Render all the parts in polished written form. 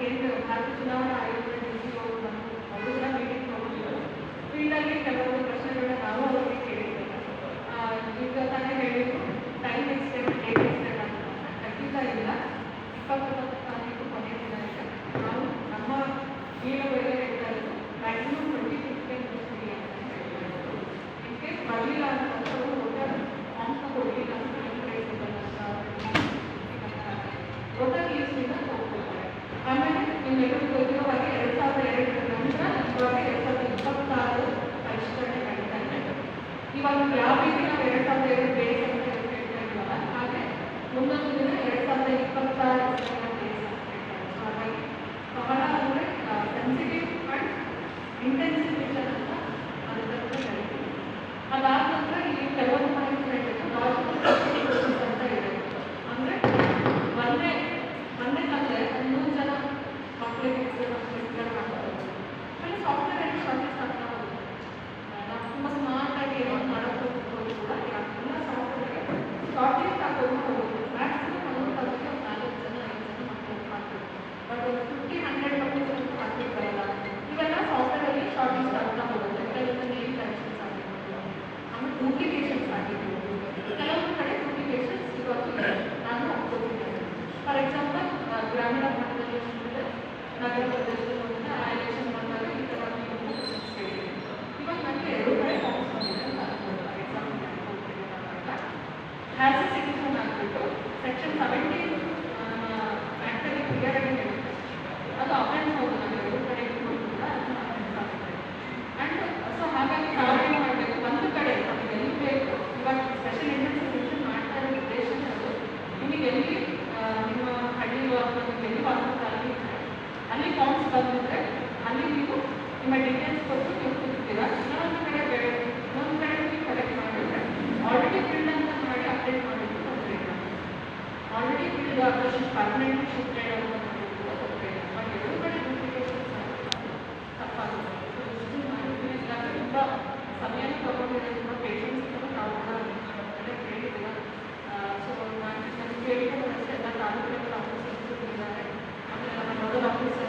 ಏನು ಭಾರತ ಚುನಾವಣಾ ಆಯೋಗದ ಡಿಸಿಒ ಅವರು ಕೂಡ ಮೀಟಿಂಗ್ ತಗೊಂಡಿದ್ರು. ಫೀಲ್ಡಲ್ಲಿ ಕೆಲವೊಂದು ಪ್ರಶ್ನೆಗಳನ್ನ ನಾವು ಅವರಿಗೆ ಕೇಳಿದ್ದೇವೆ. ಈಗ ತಾನೇ ಹೇಳಿದ್ರು ಟೈಮ್ ಎಕ್ಸ್ಟೆಂಡ್ ಡೇಟ್ ಎಕ್ಸ್ಟೆಂಡ್ ಅಂತ ಖಂಡಿತ ಇಲ್ಲ. 29 ತಾರೀಕು ಕೊನೆಯ ದಿನ ಇದೆ. ನಾವು ನಮ್ಮ ಈಗಾಗಲೇ ಹೇಳ್ತಾ ಇರೋದು ಮ್ಯಾಕ್ಸಿಮಮ್ 25ಗೆ ಮುಗಿಸ್ತೀವಿ ಅಂತ ಹೇಳ್ಬೋದು. ಇನ್ ಕೇಸ್ ಬರಲಿಲ್ಲ ಅಂತಂದ್ರೆ ವೋಟರ್ ಫಾರ್ಮ್ನ ಕೊಡಲಿಲ್ಲ ಅಂತ ವೋಟರ್ ಲೀಸ್ಟಿಂದ ಹೋಗ್ತಾರೆ. ಆಮೇಲೆ ನಿಮ್ಮೆಲ್ಲರಿಗೂ ಗೊತ್ತಿರೋ ಹಾಗೆ 2002 ನಂತರ ಇವಾಗ 2026 ಪರಿಷ್ಕರಣೆ ನಡೀತಾ ಇದೆ. ಇವಾಗ ಯಾವ ರೀತಿ ನಾವು 2002 ಬೇಸ್ ಅಂತ ಹೇಳ್ತಾ ಇದ್ದೀವಲ್ಲ ಹಾಗೆ ಮುಂದೊಂದು ದಿನ 2026 ಬೇಸ್ ಅಂತ ಹೇಳ್ತಾರೆ. ಹಾಗಾಗಿ ಬಹಳ ಅಂದರೆ ಸೆನ್ಸಿಟಿವ್ ಅಂಡ್ ಇಂಟೆನ್ಸಿವ್ ವಿಷನ್ ಅಂತ ಅದಕ್ಕೆ ಕರಿತೀವಿ. ಅದಾದ ನಂತರ ಇಲ್ಲಿ ಕೆಲವೊಂದು ಮಾಹಿತಿ ಹೇಳಿದ್ದು ಲಾಜಿಕಲ್ ಅಂತ ಇದೆ. ಅಂದರೆ ಮೊನ್ನೆ ತಂದರೆ 100 ಜನ ಮಕ್ಕಳಿಗೆ ರಿಜಿಸ್ಟರ್ ಮಾಡ್ತಾರೆ. ಆಮೇಲೆ ಸಾಫ್ಟ್ವೇರ್ ಆ್ಯಂಡ್ ಶಾರ್ಟೇಜ್ ಆಗ್ತಾ ಹೋಗುತ್ತೆ. ನಾವು ತುಂಬ ಸ್ಮಾರ್ಟಾಗಿ ಏನೋ ಮಾಡೋದು ಕೂಡ ಎಲ್ಲ ಸಾಫ್ಟ್ವೇರ್ಗೆ ಶಾರ್ಟೇಜ್ ಹಾಕೋದು ಹೋಗುತ್ತೆ. ಮ್ಯಾಕ್ಸಿಮಮ್ ಒಂದು ಅದಕ್ಕೆ 4 ಜನ 5 ಜನ ಮಕ್ಕಳಿಗೆ ಮಾಡ್ತೀವಿ. ಬಟ್ ಒಂದು 50-100 ಮಕ್ಕಳಿಗೆ ಹಾಕಲಿಕ್ಕೆ ಬರಲ್ಲ. ಇವೆಲ್ಲ ಸಾಫ್ಟ್ವೇರಲ್ಲಿ ಶಾರ್ಟೇಜ್ ಆಗ್ತಾ ಹೋಗುತ್ತೆ. ಕೆಲವೊಂದು ನೇಮ್ ಕರೆಕ್ಷನ್ಸ್ ಆಗಿರ್ಬೋದು, ಆಮೇಲೆ ಡೂಪ್ಲಿಕೇಶನ್ಸ್ ಆಗಿರ್ಬೋದು. ಕೆಲವೊಂದು ಕಡೆ ಡೂಪ್ಲಿಕೇಶನ್ಸ್ ಇವತ್ತು ನಾನು ಒಪ್ಕೋತಿದ್ದೇನೆ. ಫಾರ್ ಎಕ್ಸಾಂಪಲ್ ಗ್ರಾಮೀಣ ಭಾಗದಲ್ಲಿ ನೋಡಿದ್ರೆ ನಗರ ಪ್ರದೇಶದಲ್ಲಿ ನೋಡಿದ್ರೆ ಆ ಎಲೆಕ್ಷನ್ ಬಂದಾಗ ಈ ಥರ ನೀವು ಕೇಳಿದೆ. ಇವಾಗ ನನಗೆ 2 ಕಡೆ ಫಾರ್ಮ್ಸ್ ಬಂದಿದೆ ಅಂತ ಅನ್ಬೋದು. For example has A citizen ಆಗಿಬಿಟ್ಟು ಸೆಕ್ಷನ್ 17 ಆ್ಯಕ್ಟಲ್ಲಿ ಕ್ಲಿಯರ್ ಆಗಿ ಹೇಳುತ್ತೆ. ಅದು ಅಫೆನ್ಸ್ ಹೌದು. ನಾನು 2 ಕಡೆ ಕೂಡ ಅದನ್ನು ಅಫೆನ್ಸ್ ಆಗುತ್ತೆ. ಆ್ಯಂಡ್ ಸೊ ಹಾಗಾಗಿ ನಾವೇನು ಮಾಡಬೇಕು, ಒಂದು ಕಡೆ ನಮಗೆ ಎಲ್ಲಿ ಬೇಕು, ಇವಾಗ ಸ್ಪೆಷಲ್ ಇಂಟೆನ್ಸಿಫಿಕೇಷನ್ ಮಾಡ್ತಾ ಇರೋ ಉದ್ದೇಶನೇ ಅದು. ನಿಮಗೆ ಎಲ್ಲಿ ನಿಮ್ಮ ಹಳ್ಳಿಯೋ ಅಥವಾ ನಿಮ್ಗೆ ಎಲ್ಲಿ ವಾಸಸ್ಥಾನ ಅಲ್ಲಿ ಫಾರ್ಮ್ಸ್ ಬಂದಿದ್ರೆ ಅಲ್ಲಿ ನೀವು ನಿಮ್ಮ ಡೀಟೇಲ್ಸ್ ಕೊಟ್ಟು ನೀವು ಕೂಗ್ತೀರಾ. ಇನ್ನೊಂದು ಕಡೆ ಬೇರೆ ಇನ್ನೊಂದು ಕಡೆ ನೀವು ಕಲೆಕ್ಟ್ ಮಾಡಿದ್ರೆ ಆಲ್ರೆಡಿ ಫೀಲ್ಡ್ ಅಂತ ಮಾಡಿ ಅಪ್ಡೇಟ್ ಮಾಡಿದ್ದು ತೊಂದರೆ ಇಲ್ಲ. ಆಲ್ರೆಡಿ ಫೀಲ್ಡ್ ಆದಷ್ಟು ಪರ್ಮನೆಂಟ್ ಶಿಫ್ಟೆಡ್ ಅಂತ ಮಾಡಿದ್ದು ತೊಂದರೆ ಇಲ್ಲ. ಬಟ್ 2 ಕಡೆ ಡೂಪ್ಲಿಕೇಶನ್ಸ್ ತಪ್ಪಾಗುತ್ತೆ. ಇಷ್ಟು ಮಾಹಿತಿ ಇದ್ದಾಗ ತುಂಬ ಸಮಯನ ತಗೊಂಡಿರೋ ತುಂಬ ಪೇಷನ್ಸ್ ಕೂಡ ನಾವು ಕೂಡ ಕಡೆ ಕೇಳಿದ್ದೀರ. ಸೊ ನಾನು ನನಗೆ ಕೇಳಿಕೊಂಡು ಅಷ್ಟೇ ಎಲ್ಲ ತಾಲೂಕಿನ ಆಫೀಸರ್ಸ್ ಇದ್ದಾರೆ. ಆಮೇಲೆ ನಮ್ಮ ನೋಡಲ್ ಆಫೀಸರ್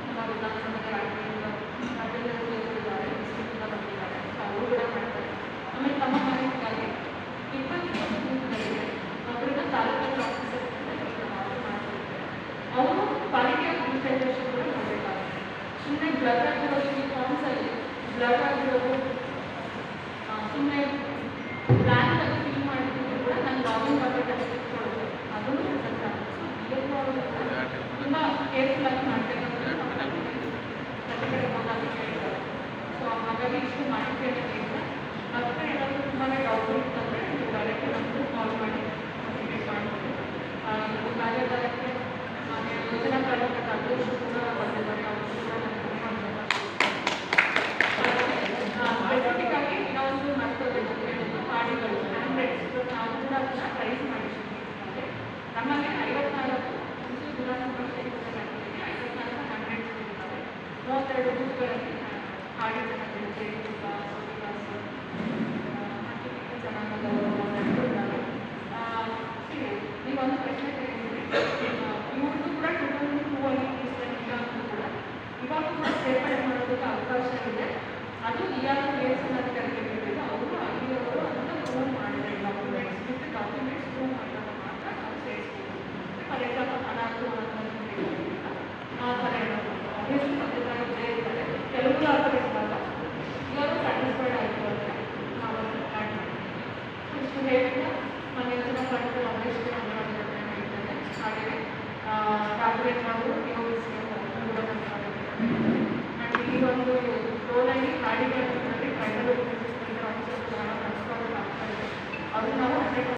ನಮ್ಮ ವಿಧಾನಸಭೆಯ ಇದ್ದಾರೆ, ಡಿಸ್ಟ್ರಿಕ್ಟಿಂದ ಬಂದಿದ್ದಾರೆ. ಸೊ ಅವರು ಕೂಡ ಮಾಡ್ತಾರೆ. ಆಮೇಲೆ ತಮ್ಮ ಮಾಹಿತಿಗಾಗಿ 20 ಬೂತ್ಗಳಿಗೆ ಒಬ್ಬರನ್ನ ತಾಲೂಕಿನ ಆಫೀಸರ್ ನಾವು ಮಾಡ್ತಿರ್ತೇವೆ. ಅವರು ಕ್ವಾಲಿಟಿ ಆಫ್ ಡಿಫೆಂಡೇಷನ್ ಕೂಡ ಮಾಡಬೇಕಾಗುತ್ತೆ. ಸುಮ್ಮನೆ ಬ್ಲಡ್ ಆಗಿರೋದು ಈ ಫಾರ್ಮ್ಸಲ್ಲಿ ಬ್ಲಡ್ ಆಗಿರೋದು ಸುಮ್ಮನೆ ಬ್ಲ್ಯಾಂಕ್ ಆಗಿ ಫಿಲ್ ಮಾಡಿದ್ರು ಕೂಡ ನಾನು ಲಾಗಿನ್ ಬಕೆಟ್ ಅಷ್ಟೇ ಕೊಡೋದು ಅದನ್ನು ರಿಸಲ್ಟ್ ಆಗುತ್ತೆ. ಸೊ ತುಂಬ ಕೇರ್ಫುಲ್ ಆಗಿ ಮಾಡಬೇಕಂತ ಕಡೆ ಹೋದಾಗ ಹೇಳ್ತಾರೆ. ಸೊ ಹಾಗಾಗಿ ಇಷ್ಟು ಮಾಹಿತಿಯನ್ನು ನೀಡಿದ್ರೆ ಮತ್ತೆ ಏನಾದರೂ ತುಂಬಾ ಡೌಟ್ ಇತ್ತಂದರೆ ನೀವು ಡೈರೆಕ್ಟ್ ನಮ್ಮದು ಕಾಲ್ ಮಾಡಿ ಕಮ್ಯುನಿಕೇಟ್ ಮಾಡ್ಬೋದು. ಇದು ಕಾರ್ಯದಳಕ್ಕೆ ಯೋಜನಾ ಕಾರ್ಯಕರ್ತ ಅಧ್ಯಕ್ಷರು ಕೂಡ ಬಂದಿದ್ದಾರೆ. ಅವರು ಕೂಡ ಸ್ಪೆಸಿಫಿಕ್ ಆಗಿ ಇನ್ನೊಂದು ಮತ್ತೊಂದು ಹೇಳಿದ್ದು ಹಾಡಿಗಳು ಹ್ಯಾಂಡ್ರೈಟ್ಸ್ ನಾವು ಕೂಡ ಅದನ್ನು ಪ್ರೈಸ್ ಮಾಡಿಸಿದ್ದೀವಿ. ನಮ್ಮಲ್ಲಿ 54 ವಿಧಾನಸಭಾ ಕ್ಷೇತ್ರದಲ್ಲಿ 54 ಹ್ಯಾಂಡ್ರೈಟ್ಸ್ ಇದ್ದಾವೆ. 32 ಬೂತ್ಗಳಲ್ಲಿ ಹಾಡಿಗಳನ್ನು ಜೈವಿಕ ಜನಾಂಗದವರು ಇದ್ದಾರೆ. ನೀವೊಂದು ಪ್ರಶ್ನೆ ಕೇಳಿದ್ರಿ, ಇವ್ರದ್ದು ಕೂಡ 2002 ಅಲ್ಲಿ ಇಲ್ಲ ಅಂತ ಕೂಡ ಇವಾಗ ಕೂಡ ಸೇರ್ಪಡೆ ಮಾಡೋದಕ್ಕೆ ಅವಕಾಶ ಇದೆ. ಅದು ಯಾರು ಕೇಸನ್ನು ಅಧಿಕಾರಿಗೆ ಬಿಟ್ಟಿದ್ದು ಅವರು ಅಲ್ಲಿಯವರು ಅದನ್ನು ಪ್ರೂವ್ ಮಾಡಿದ್ರೆ ಡಾಕ್ಯುಮೆಂಟ್ಸ್ ಮತ್ತು ಡಾಕ್ಯುಮೆಂಟ್ಸ್ ಪ್ರೂವ್ ಮಾಡಿದಾಗ ಮಾತ್ರ ನಾವು ಸೇರಿಸ್ಬೋದು. ಫಾರ್ ಎಕ್ಸಾಂಪಲ್ ಅನಾಥರು ಅಂತ ಆ ಥರ ಏನಾದ್ರು ಆಬ್ವಿಯಸ್ಲಿ ತಂದೆ ತಾಯಿ ಇದ್ದೇ ಇರ್ತಾರೆ. ಕೆಲವರು ಆ ಥರ ಇದ್ದಾಗ ಇವರು ಸ್ಯಾಟಿಸ್ಫೈಡ್ ಆಯಿತು ಅಂದರೆ ನಾವು ಅದನ್ನು ಆ್ಯಡ್ ಮಾಡ್ತೀವಿ. ಇಷ್ಟು ಹೇಳಿದ ನನ್ನ ಯೋಜನಾ ಕಾರ್ಯಕ್ಕೆ ಅವಶ್ಯಕ ಅಂಗನವಾಡಿಗಳನ್ನ ಹೇಳ್ತೇನೆ. ಹಾಗೆಯೇ ಕಾರ್ಪೊರೇಟ್ ಅವರು ನಿಯೋಗಿಸಿ ಕೂಡ ನಾನು ಈ ಒಂದು ರೋಲಲ್ಲಿ ಹಾಡಿಗಳನ್ನು ಟ್ರೈಬಲ್ ಆಫೀಸರ್ ಆಗ್ತಾ ಇದೆ. ಅದು ನಾವು